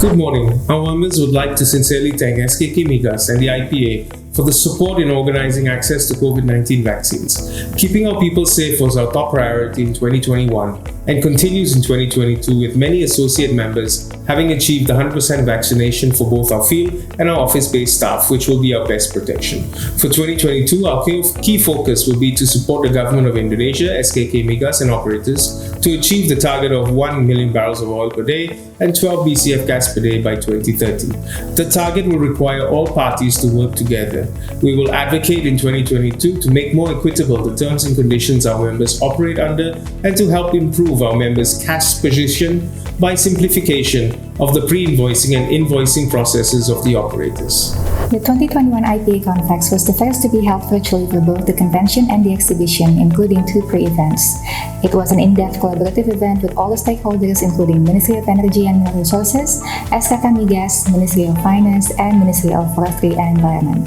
Good morning. Our members would like to sincerely thank SKK Migas and the IPA for the support in organizing access to COVID-19 vaccines. Keeping our people safe was our top priority in 2021 and continues in 2022, with many associate members having achieved 100% vaccination for both our field and our office-based staff, which will be our best protection. For 2022, our key focus will be to support the government of Indonesia, SKK Migas and operators to achieve the target of 1 million barrels of oil per day and 12 BCF gas per day by 2030. The target will require all parties to work together. We will advocate in 2022 to make more equitable the terms and conditions our members operate under and to help improve our members' cash position by simplification of the pre-invoicing and invoicing processes of the operators. The 2021 IPA Contacts was the first to be held virtually for both the convention and the exhibition, including 2 pre-events. It was an in-depth collaborative event with all the stakeholders, including Ministry of Energy and Mineral Resources, SKK Migas, Ministry of Finance, and Ministry of Forestry and Environment.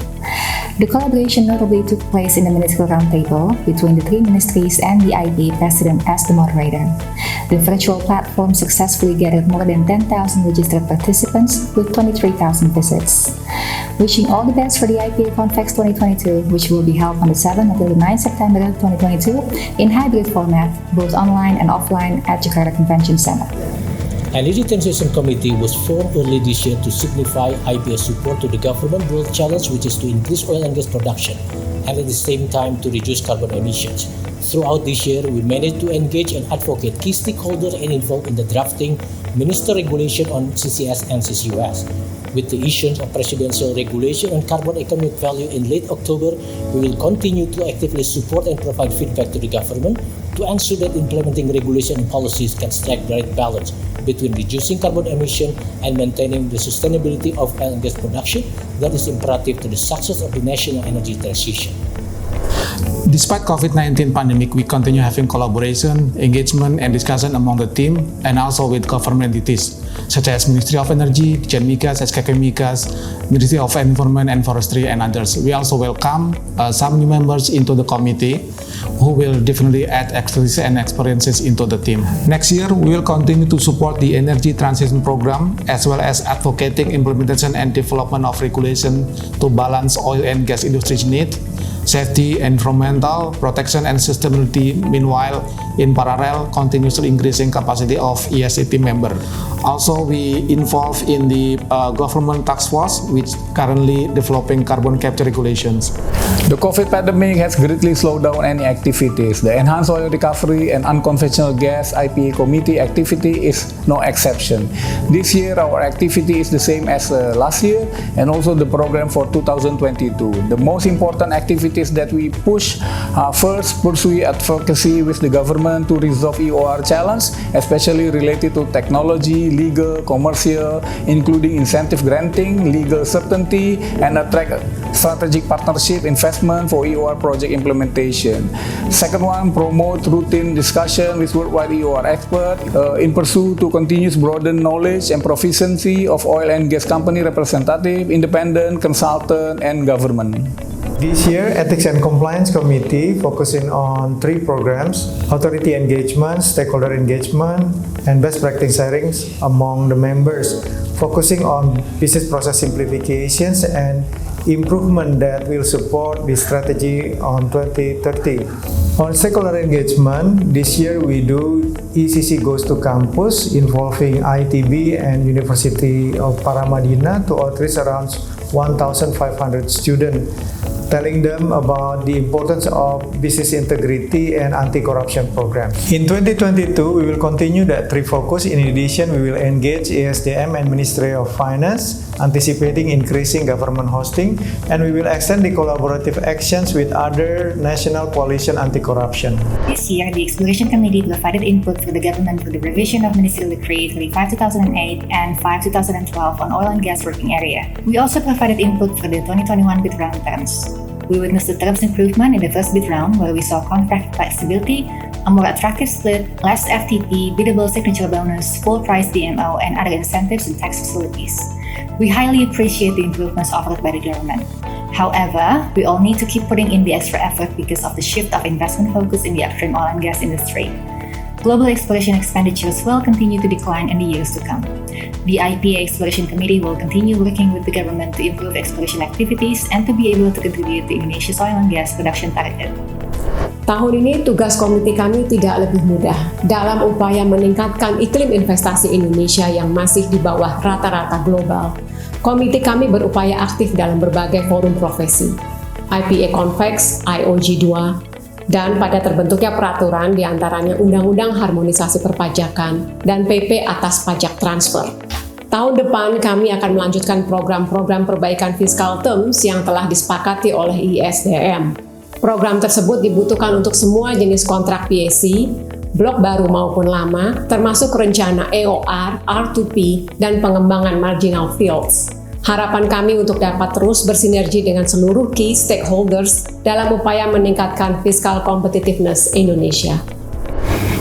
The collaboration notably took place in the Ministerial Roundtable between the 3 ministries and the IPA President as the moderator. The virtual platform successfully gathered more than 10,000 registered participants with 23,000 visits. Wishing all the best for the IPA Contacts 2022, which will be held on the 7th until the 9th September 2022 in hybrid format, both online and offline at Jakarta Convention Center. An Energy Transition Committee was formed early this year to signify IPA support to the government world challenge, which is to increase oil and gas production and at the same time to reduce carbon emissions. Throughout this year, we managed to engage and advocate key stakeholders and involved in the drafting Minister Regulation on CCS and CCUS. With the issuance of Presidential Regulation on Carbon Economic Value in late October, we will continue to actively support and provide feedback to the government to ensure that implementing regulation and policies can strike the right balance between reducing carbon emission and maintaining the sustainability of oil and gas production that is imperative to the success of the national energy transition. Despite COVID-19 pandemic, we continue having collaboration, engagement, and discussion among the team and also with government entities such as Ministry of Energy, Dijen Migas, SKK Migas, Ministry of Environment and Forestry, and others. We also welcome some new members into the committee who will definitely add expertise and experiences into the team. Next year, we will continue to support the energy transition program as well as advocating implementation and development of regulation to balance oil and gas industry's need, safety, environmental protection, and sustainability. Meanwhile, in parallel, continuously increasing capacity of ESG team member. Also, we involved in the government task force, which currently developing carbon capture regulations. The COVID pandemic has greatly slowed down any activities. The Enhanced Oil Recovery and Unconventional Gas IPA Committee activity is no exception. This year, our activity is the same as last year and also the program for 2022. The most important activities that we push are first, pursue advocacy with the government to resolve EOR challenge, especially related to technology, legal, commercial, including incentive granting, legal certainty, and attract strategic partnership investment for EOR project implementation. Second one, promote routine discussion with worldwide EOR experts in pursuit to continuous broaden knowledge and proficiency of oil and gas company representative, independent, consultant, and government. This year, Ethics and Compliance Committee focusing on 3 programs: authority engagement, stakeholder engagement, and best practice sharing among the members, focusing on business process simplifications and improvement that will support the strategy on 2030. On stakeholder engagement, this year we do ECC Goes to Campus involving ITB and University of Paramadina to outreach around 1,500 students, telling them about the importance of business integrity and anti-corruption programs. In 2022, we will continue that 3 focus. In addition, we will engage ESDM and Ministry of Finance, anticipating increasing government hosting, and we will extend the collaborative actions with other national coalition anti-corruption. This year, the Exploration Committee provided input for the government for the revision of Ministerial Decree 35/2008 and 5/2012 on oil and gas working area. We also provided input for the 2021 bid round terms. We witnessed the terms improvement in the first bid round, where we saw contract flexibility, a more attractive split, less FTP, biddable signature bonus, full price DMO, and other incentives and tax facilities. We highly appreciate the improvements offered by the government. However, we all need to keep putting in the extra effort because of the shift of investment focus in the upstream oil and gas industry. global exploration expenditures will continue to decline in the years to come. The IPA Exploration Committee will continue working with the government to improve exploration activities and to be able to contribute to Indonesia's oil and gas production target. Tahun ini tugas komite kami tidak lebih mudah dalam upaya meningkatkan iklim investasi Indonesia yang masih di bawah rata-rata global. Komite kami berupaya aktif dalam berbagai forum profesi, IPA Contacts, IOG2, dan pada terbentuknya peraturan diantaranya Undang-Undang Harmonisasi Perpajakan dan PP atas pajak transfer. Tahun depan kami akan melanjutkan program-program perbaikan fiskal terms yang telah disepakati oleh ISDM. Program tersebut dibutuhkan untuk semua jenis kontrak PSC, blok baru maupun lama, termasuk rencana EOR, R2P, dan pengembangan marginal fields. Harapan kami untuk dapat terus bersinergi dengan seluruh key stakeholders dalam upaya meningkatkan fiscal competitiveness Indonesia.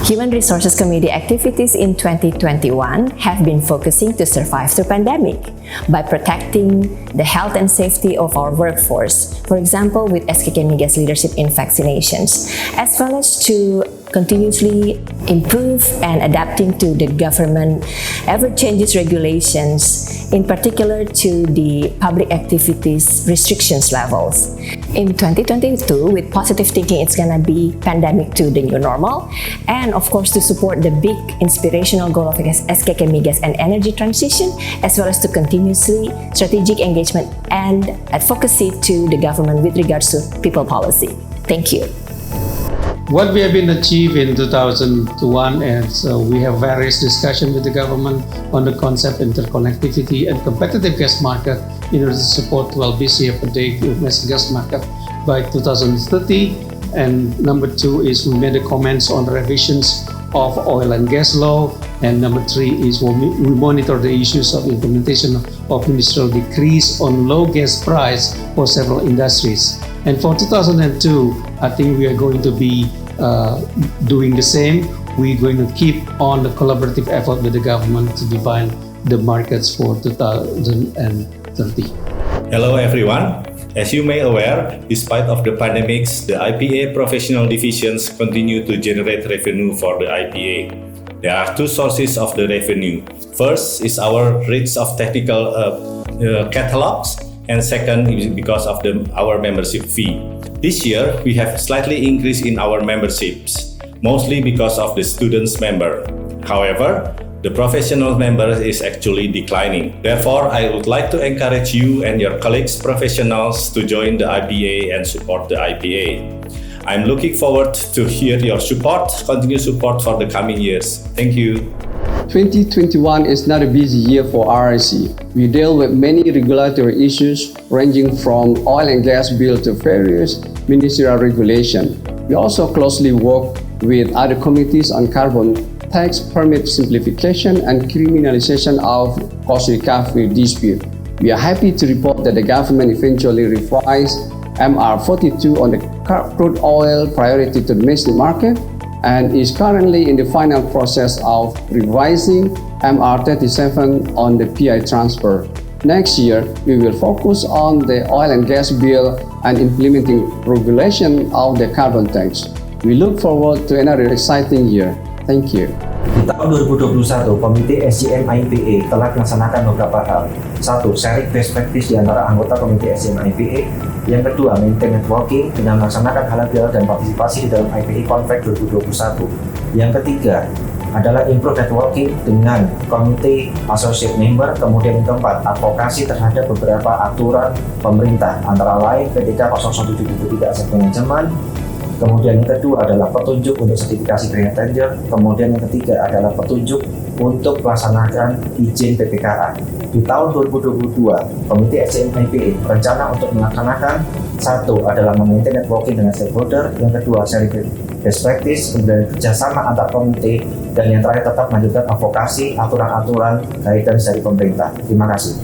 Human Resources Committee activities in 2021 have been focusing to survive the pandemic by protecting the health and safety of our workforce, for example with SKK Migas leadership in vaccinations, as well as to continuously improve and adapting to the government ever-changes regulations, in particular to the public activities restrictions levels. In 2022, with positive thinking, it's gonna be pandemic to the new normal, and of course to support the big inspirational goal of SKK Migas and energy transition, as well as to continuously strategic engagement and advocacy to the government with regards to people policy. Thank you. What we have been achieved in 2021 is we have various discussions with the government on the concept interconnectivity and competitive gas market in order to support 12 BCF per day domestic gas market by 2030. And number 2 is we made the comments on revisions of oil and gas law. And number 3 is we monitor the issues of implementation of ministerial decrees on low gas price for several industries. And for 2002, I think we are going to be doing the same. We're going to keep on the collaborative effort with the government to define the markets for 2030. Hello everyone. As you may aware, despite of the pandemics, the IPA professional divisions continue to generate revenue for the IPA. There are two sources of the revenue. First is our rates of technical catalogs, and second is because of our membership fee. This year, we have slightly increased in our memberships, mostly because of the students member. However, the professional member is actually declining. Therefore, I would like to encourage you and your colleagues professionals to join the IPA and support the IPA. I'm looking forward to hear your support, continued support for the coming years. Thank you. 2021 is not a busy year for RRC. We deal with many regulatory issues ranging from oil and gas bill to various ministerial regulation. We also closely work with other committees on carbon tax, permit simplification, and criminalization of cost recovery dispute. We are happy to report that the government eventually revised MR42 on the crude oil priority to the domestic market and is currently in the final process of revising MR37 on the PI transfer. Next year, we will focus on the oil and gas bill and implementing regulation of the carbon tax. We look forward to another exciting year. Thank you. Di tahun 2021, Komite SCM IPA telah melaksanakan beberapa hal. 1. Sharing best practice di antara anggota Komite SCM IPA. Yang kedua, maintain networking dengan melaksanakan halal dan partisipasi di dalam IPA Contact 2021. Yang ketiga adalah improve networking dengan komite associate member. Kemudian yang keempat, advokasi terhadap beberapa aturan pemerintah, antara lain PTK 01773 Aset Manajemen. Kemudian yang kedua adalah petunjuk untuk sertifikasi green tender. Kemudian yang ketiga adalah petunjuk untuk melaksanakan izin PPKA. Di tahun 2022, Komite SCM IPA berencana untuk melaksanakan 1 adalah memaintain networking dengan stakeholder, yang kedua sharing best practice, kemudian kerjasama antar komite, dan yang terakhir tetap melanjutkan advokasi aturan-aturan guidance dari pemerintah. Terima kasih.